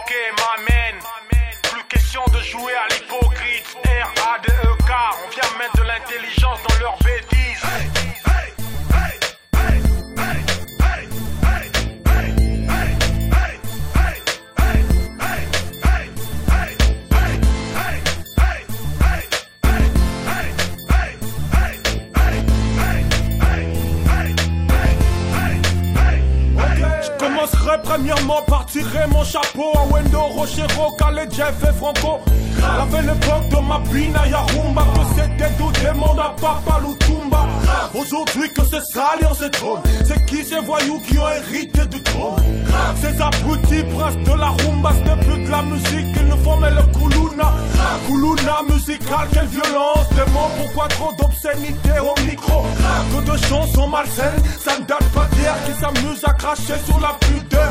Ok, m'amène. Plus question de jouer à l'hypocrite. R-A-D-E-K. On vient mettre de l'intelligence dans leurs bêtises. Premièrement par tirer mon chapeau à Wendo, Rochero, Khaled, Jeff et Franco. L'avait l'époque de ma bina Yarumba, que c'était tout le monde à Papa Lutumba. Aujourd'hui que c'est s'alliance et trône, c'est qui ces voyous qui ont hérité du trône? Ces abrutis princes de la rumba, ce n'est plus de la musique, ils nous font mais le Kuluna. Kuluna musical, quelle violence des mots, pourquoi trop d'obscénité au micro? Que de chansons malsaines, ça ne date pas d'hier, qui s'amusent à cracher sur la pudeur.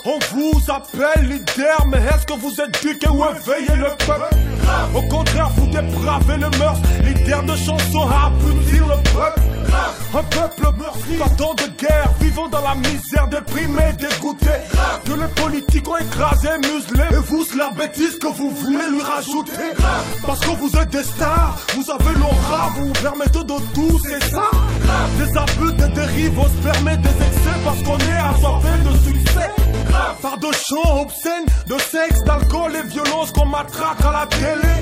On vous appelle leader, mais est-ce que vous êtes duqués ou éveillez le peuple? Au contraire, vous dépravez le mœurs, leader de chansons à abrutir le peuple. Un peuple meurtri, partant de guerre, vivant dans la misère, déprimé, dégoûté. Que les politiques ont écrasé, muselé. Et vous, c'est la bêtise que vous voulez lui rajouter. Parce que vous êtes des stars, vous avez l'aura, vous vous permettez de tout, c'est ça. Des abus, des dérives, on se permet des excès parce qu'on est assoiffé de succès. Par de chants obscènes, de sexe, d'alcool et violence qu'on matraque à la télé.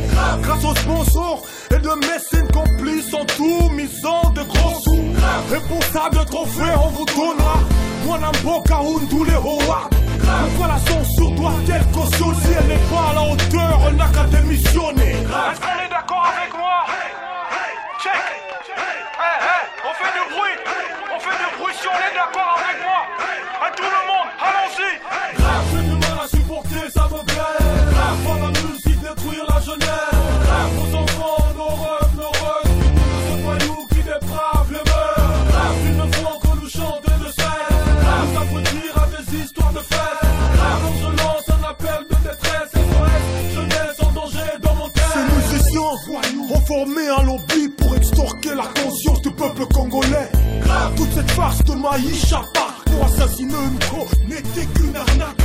Grâce aux sponsors et de mécènes complices en tout, misant de gros sous. Responsable de trophées, on vous donnera. Moi, Namboka, tous les Howard. Pourquoi la censure doit-elle cautionner si elle n'est pas à la hauteur? On n'a qu'à démissionner. Est-ce qu'on est d'accord avec moi? Check. On fait du bruit. On fait du bruit si on est d'accord avec moi. À tout le monde, allons-y. J'ai du mal à supporter, ça me plaît. Voir la musique détruire la jeunesse. Nos enfants, nos rêves, ce voyou qui déprave les mœurs. Ils ne font que nous chanter de scène. Nous abrutir à des histoires de fête. Alors je lance un appel de détresse. SOS, jeunesse en danger dans mon terre. Ces musiciens ont formé un lobby pour extorquer la conscience du peuple congolais. Toute cette farce de Maïs Chapa pour assassiner une co n'était qu'une arnaque.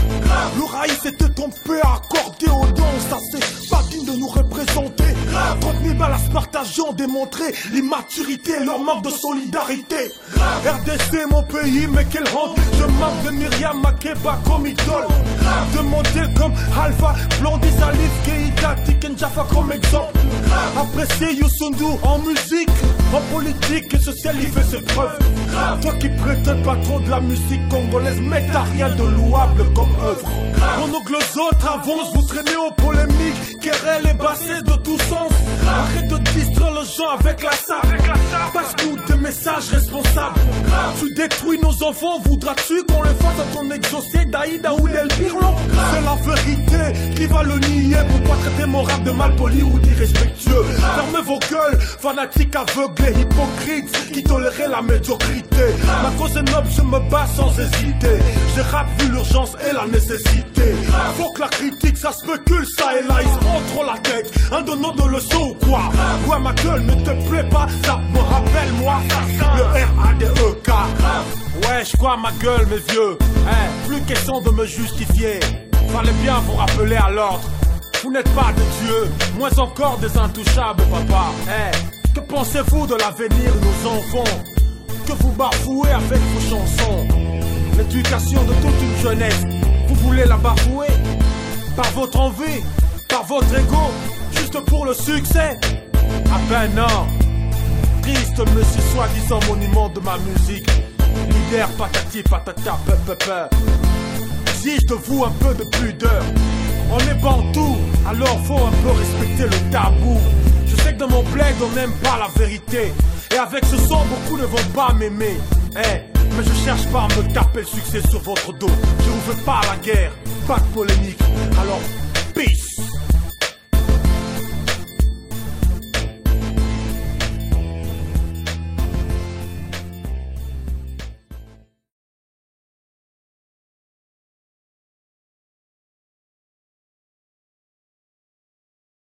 Le raïs était ton père accordé aux dons, ça c'est pas digne de nous représenter. 30 000 balles à se partager ont démontré l'immaturité et leur manque de solidarité. RDC mon pays, mais quelle honte. Je manque de Myriam Makeba comme idole. De modèles comme Alpha, Blondie, Salif, Keïta, Tiken Jaffa comme exemple. Apprécier Youssou en musique, en politique et social, il fait ses preuves. Toi qui prétends pas trop de la musique congolaise, mais t'as rien de louable comme œuvre. Pendant que les autres avancent, vous traînez aux polémiques, querelles et bassées de tous sens. Arrête de distraire les gens avec la sape. Passe-nous des messages responsables. Tu détruis nos enfants, voudras-tu qu'on les fasse à ton exaucé d'Aïda ou d'El Pirlo? C'est la vérité, qui va le nier? Pourquoi traiter mon rap de malpoli ou d'irrespectueux? Fermez vos gueules, fanatiques aveuglés, hypocrites, qui toléraient la médiocrité. Ma cause est noble, je me bats sans hésiter. J'ai rap vu l'urgence et la nécessité. Faut que la critique, ça spécule ça et là, ils se prend trop la tête. Un donnant de leçon ou quoi? Ouais, ma gueule ne te plaît pas, ça me rappelle moi le R-A-D-E-K. Ouais, je crois ma gueule, mes vieux. Plus question de me justifier. Fallait bien vous rappeler à l'ordre. Vous n'êtes pas des dieux, moins encore des intouchables, papa. Que pensez-vous de l'avenir de nos enfants que vous bafouez avec vos chansons? L'éducation de toute une jeunesse, vous voulez la bafouer? Par votre envie, par votre ego, juste pour le succès? Ah ben non. Triste monsieur soi-disant monument de ma musique. Leader patati patata pe. Exige de vous un peu de pudeur. On est bantou, alors faut un peu respecter le tabou. Je sais que dans mon bled on n'aime pas la vérité. Et avec ce son beaucoup ne vont pas m'aimer. Mais je cherche pas à me taper le succès sur votre dos. Je vous fais pas la guerre, pas de polémique. Alors peace.